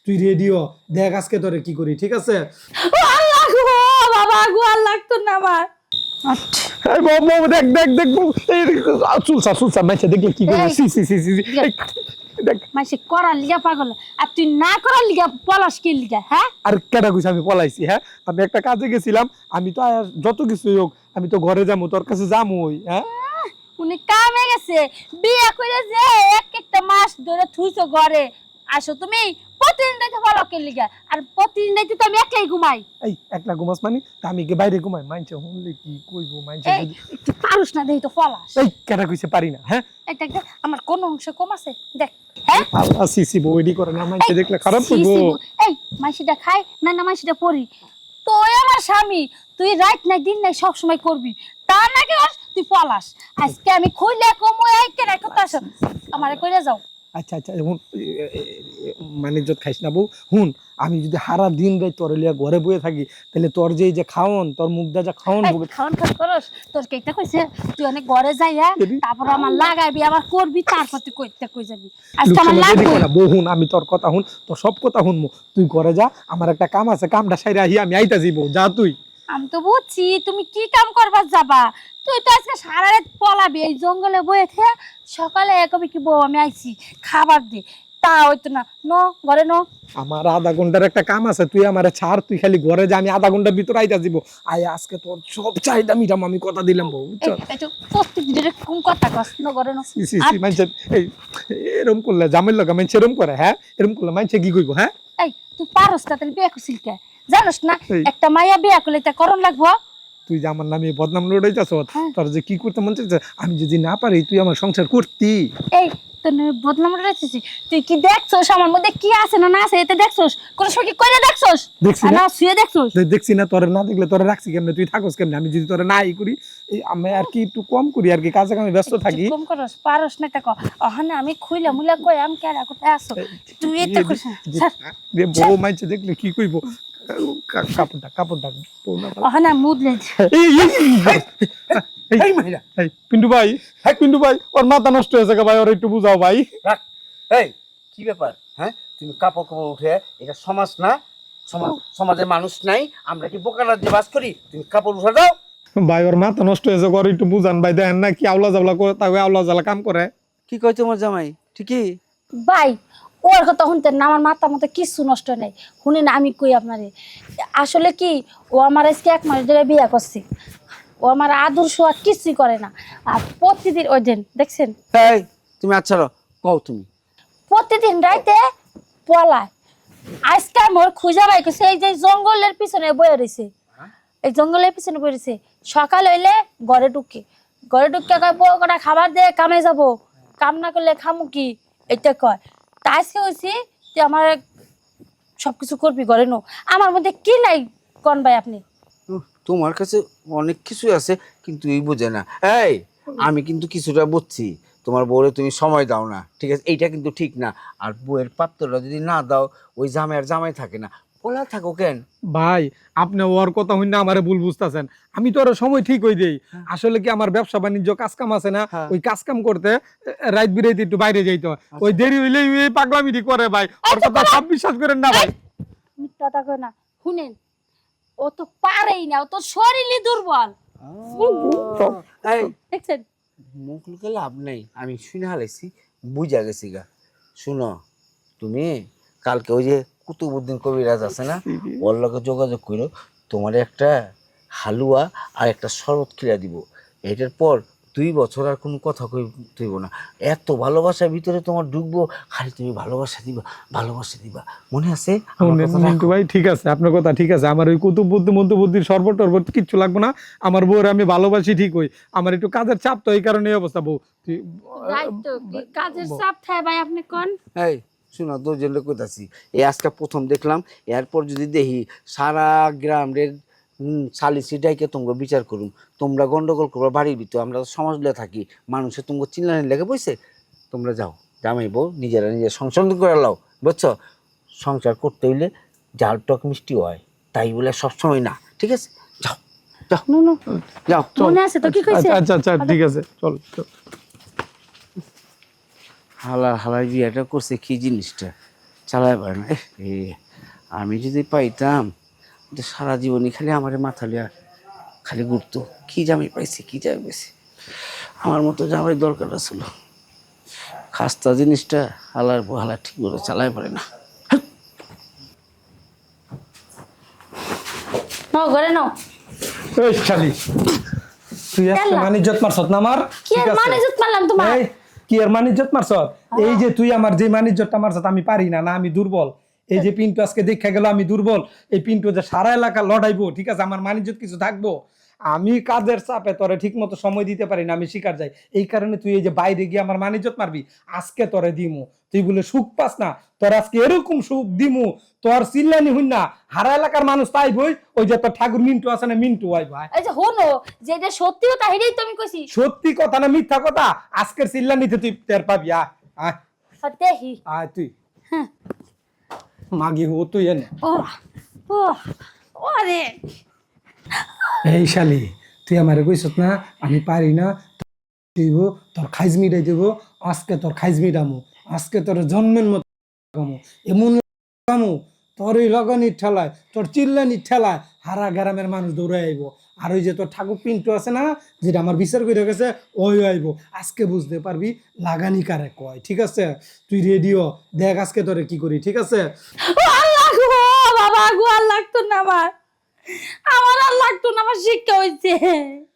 তুই রেডিও দেখ আজকে তোরে কি করি, ঠিক আছে? আল্লাহ গো বাবা গো, আর লাগতো না আমার। এই বাবু দেখ দেখ দেখ এই চুলসা মাইছে দেখলে কি করবে? এই, সি সি সি সি এই, দেখ। মাসে করার লিগা পাগল, আর তুই না করার লিগা পলাশ কি লিগা? হ্যাঁ আর কেডা কইছে আমি পলাইছি? হ্যাঁ, আমি একটা কাজে গেছিলাম, আমি তো আর যত কিছুই হোক আমি তো ঘরে যাবো, তোর কাছে যাবো। ওই হ্যাঁ, উনি কামে গেছে, বিয়ে করে যে এক একটা মাস ধরে থুইছো ঘরে। আসো তুমি প্রতিদিন রাইতে পলকে লিগা, আর প্রতিদিন রাইতে তো আমি একলাই ঘুমাই। এই একলা ঘুমাস মানে? তা আমি কি বাইরে ঘুমাই? মাইনছে শুনলে কি কইবো? মাইনছে এই একটু পারুস না, দেই তো পলাশ। এই কেডা কইছে পারি না? হ্যাঁ, এই দেখ দেখ, আমার কোন অংশ কম আছে দেখ। হ্যাঁ আল্লাহ সিসি বইডি করে না, মাইনছে দেখলে খারাপ ছি, হইবো। ছি, এই মাইসিটা খাই না না মাইসিটা পড়ি, তুই আমার স্বামী, তুই রাত নাই দিন নাই সব সময় করবি, তা না কি তুই পলাশ। আজকে আমি খুইলে কমো এইকে রাখো তো, আসো আমারে কইরা যাও। আচ্ছা আচ্ছা, হুন মানে ইজ্জত খাইস না বউ। হুন, আমি যদি হারা দিন রাত তোর লিয়া ঘরে বয়ে থাকি, তাহলে তোর যে এই যে খাওন, তোর মুখদা যা খাওন এই, খাওন খাওন করস, তোর কেকটা কইছে তুই অনেক ঘরে যাইয়া তারপর আমার লাগাইবি, আবার করবি, তারপর তুই কইতে কই যাবি। আজকে আমার লাগবে বউ। হুন, আমি তোর কথা হুন, তোর সব কথা হুনমু। তুই ঘরে যা, আমার একটা কাম আছে, কামটা সাইরা আহি আমি আইতা যাইবো, যা তুই। আমি তো বুঝছি তুমি কি কাম করবার যাবা, তুই তো আজকে সারা রাত পলাবি এই জঙ্গলে বয়ে থে, সকালে কবি কি বউ আমি আইছি খাবার দে, তা হইতো না। ন ঘরে ন, আমার আধা ঘন্টার একটা কাম আছে, তুই আমারে ছাড়, তুই খালি ঘরে যা, আমি আধা ঘন্টার ভিতর আইতা যাইবো। আয় আজকে তোর সব চাহিদা মিটাম, আমি কথা দিলাম বউ। এই একটু প্রত্যেক দিন কোন কথা কস, ন ঘরে ন। সি সি সি, মানছে এই এরম করলে জামের লগা মানছে এরম করে? হ্যাঁ, এরম করলে মানছে কি কইবো? হ্যাঁ, এই তুই পারস না তাহলে বিয়ে করছিস কে? জানোস না এই। একটা মাইয়া বিয়ে করলে তা করণ লাগবো। তুই যে আমার নামে বদনাম লড়াইতাছ, হ্যাঁ। তোর যে কি করতে মন চাইছে, আমি যদি না পারি তুই আমার সংসার করতি? এই তোর বদনাম রেখেছিস, তুই কি দেখছস আমার মধ্যে কি আছে না না আছে, এতে দেখছস কোন সময় কি কইরা দেখছস? দেখছি আর না। না শুয়ে দেখছস? দেখছি না, তোরে না দেখলে তোরে রাখছি কেমনে? তুই থাকস কেমনে? আমি যদি তোরে নাই করি, এই আমি আর কি একটু কম করি আর কি, কাজে কামে ব্যস্ত থাকি। কম করস পারস না তা ক, ওখানে আমি খুইলা মুলা কই আমি কেডা কোথায় আসো, তুই এটা করিস না। স্যার রে বউ মাইছে দেখলে কি কইবো? কাপড়টা বউ না পালা। ওখানে মুদলে এই এই মাইরা, এই পিন্টু ভাই, হ্যাঁ পিন্টু ভাই, ওর মাথা নষ্ট হয়েছে গো ভাই, ওর একটু বুঝাও ভাই। রাখ। এই কি ব্যাপার? হ্যাঁ, তুমি কাপড় কাপড় উঠে, এটা সমাজ না? সমাজের মানুষ নাই, আমরা কি বোকারা দিয়ে বাস করি? তুমি কাপড় উঠে দাও। ভাই ওর মাথা নষ্ট হয়েছে, ওর একটু বুঝান ভাই। দেখেন না কি আওলা জাওলা করে, তাও আওলা জাওলা কাম করে। কি কয় তোমার জামাই? ঠিকই। ভাই, ওর কথা শুনতে না, আমার মাথা মতো কিছু নষ্ট নেই। শুনি না আমি কই আপনারে, আসলে কি ও আমার আজকে 1 মাস ধরে বিয়ে করছে, ও আমার আদর্শ আর কিছুই করে না। আর প্রতিদিন ওই দিন দেখছেন, এই তুমি আচ্ছা কও তুমি। প্রতিদিন রাইতে পলায়। আজকে মোর খুঁজা বাই করছে, এই যে জঙ্গলের পিছনে বয়ে রয়েছে, এই জঙ্গলের পিছনে বয়ে রয়েছে। সকাল হইলে ঘরে ঢুকে কয় বউ কটা খাবার দে, কামে যাব, কাম না করলে খামু কি, এটা কয়। তা আজকে হয়েছি তুই আমার সবকিছু করবি ঘরে নো, আমার মধ্যে কি নাই কন ভাই আপনি? তোমার কাছে অনেক কিছু আছে, কিন্তু এই বোঝে না। এই আমি কিন্তু কিছুটা বুঝছি, তোমার বউরে তুমি সময় দাও না, ঠিক আছে? এইটা কিন্তু ঠিক না। আর বউয়ের পাত্রটা যদি না দাও, ওই জামাইয়ের জামাই থাকে না, ওলা থাকো কেন? ভাই আপনি ওর কথা হইনা আমারে ভুল বুঝতাছেন। আমি তো ওর সময় ঠিক হই দেই, আসলে কি আমার ব্যবসা বাণিজ্য কাজ কাম আছে না, ওই কাজ কাম করতে রাত বিরাইতে একটু বাইরে যাইতে হয়। ওই দেরি হইলে এই পাগলামিটি করে ভাই, ওর কথা সব বিশ্বাস করেন না ভাই। মিথ্যা কথা কয় না, শুনেন ও তো পারেই না, ও তো শরীরই দুর্বল। এই দেখছেন মুখ লুকে লাভ নেই, আমি শুনে হালাইছি, বুঝা গেছি গা। শুনো, তুমি কালকে ওই যে কুতুবউদ্দিন কবিরাজ আছে না, ওর লগে যোগাযোগ করো, তোমার একটা হালুয়া আর একটা শরবত খিলা দিব। এটার পর 2 বছর আর কোনো কথা কইব না। এত ভালোবাসার ভিতরে তোমার ঢুকবো, খালি তুমি ভালোবাসা দিবা। মনে আছে আমার শুনেন কথা? মিন্টু ভাই, ঠিক আছে আপনার কথা ঠিক আছে, আমার ওই কুতুব বুদ্ধি মন্ত বুদ্ধির শরবত টরবত কিচ্ছু লাগবে না। আমার বউর আমি ভালোবাসি ঠিক হই, আমার একটু কাজের চাপ তো, এই কারণে এই অবস্থা। বউ দায়িত্ব কি কাজের চাপ থাকে ভাই আপনি কোন? এই শোনো, দুজন কইতাছি, এই আজকে প্রথম দেখলাম, এরপর যদি দেখি সারা গ্রামের সালিসি ডাইকে তোমরা বিচার করুম, তোমরা গন্ডগোল করবা বাড়ির ভিতর, আমরা সমাজ লয়ে থাকি, মানুষের তোমরা চিল্লানি লেগে বইছে। তোমরা যাও, জামাই বউ নিজেরা নিজের সংসার করে লাও, বুঝছো? সংসার করতে হইলে জাল টক মিষ্টি হয়, তাই বলে সবসময় না, ঠিক আছে? যাও যাও নো যাও। মনে আছে তো কি কইছে? আচ্ছা আচ্ছা ঠিক আছে, চল। হালার বিয়েটা করছে কি জিনিসটা? চালায় পারে না। আমি যদি পাইতাম তো সারা জীবনই খালি আমার মাথা লিয়া খালি ঘুরতো, কি জামাই পাইছি কি জামাই পাইছি। আমার মতো জামাই দরকার ছিল। খাস্তা জিনিসটা হালা ঠিক করে চালায় পারে না। নাও ঘরে নাও। এই শালি তুই একটা কেলা? মানিজ্জত মারছত না আমার? কি আর ঠিক আছে? মানিজ্জত মারলাম তোমার? এই, কি আর মানিজ্জত মারছত? এই যে তুই আমার যে মানিজ্জতটা মারছত আমি পারি না, না আমি দুর্বল। এই যে পিন্টু আজকে দেখা গেল আমি দুর্বল, এই পিন্টু যে সারা এলাকা লড়াইবো, ঠিক আছে, আমার মানিজ্জত কিছু থাকবো? আমি কাজের চাপে তোরে ঠিক মতো সময় দিতে পারি না, আমি শিকার যাই। এই কারণে তুই এই যে বাইরে গিয়ে আমার মানিজ্জত মারবি। আজকে তোরে দিমু, তুই বলে সুখ পাস না, তোর আজকে এরকম সুখ দিমু, তোর চিল্লানি হইন না, হারা এলাকার মানুষ তাই বই। ওই যে তোর ঠাকুর মিন্টু আছে না, মিন্টু আই ভাই। এই যে হলো যে এটা সত্যি কথা হেডেই তো আমি কইছি। সত্যি কথা না মিথ্যা কথা? আজকের চিল্লানিতে তুই টের পাবি। আয় আয় দেহি আয় তুই মাগি হো তুই এনে। ও ও ওরে এই শালি তুই আমারে কইছত না আমি পারি না, দিব তোর খাইজ মিটাই দেবো। আজকে তোর খাইজ মিটামু, আজকে তোর জন্মের মতো লাগামু, এমন লাগামু তোর ওই লাগানির ঠেলায়, তোর চিল্লানির ঠেলায় হারা গ্রামের মানুষ দৌড়ে আইব। আর ওই যে তোর ঠাকুর পিন্টু আছে না, যেটা আমার বিচার করে গেছে, ওই আইব। আজকে বুঝতে পারবি লাগানি কারে কয়। ঠিক আছে, তুই রেডিও দেখ আজকে তোরে কি করি। ঠিক আছে? ও আল্লাহ গো বাবা গো, আর লাগতো না আমার, আমার আর লাগতো না, আমার শিক্ষা হইছে।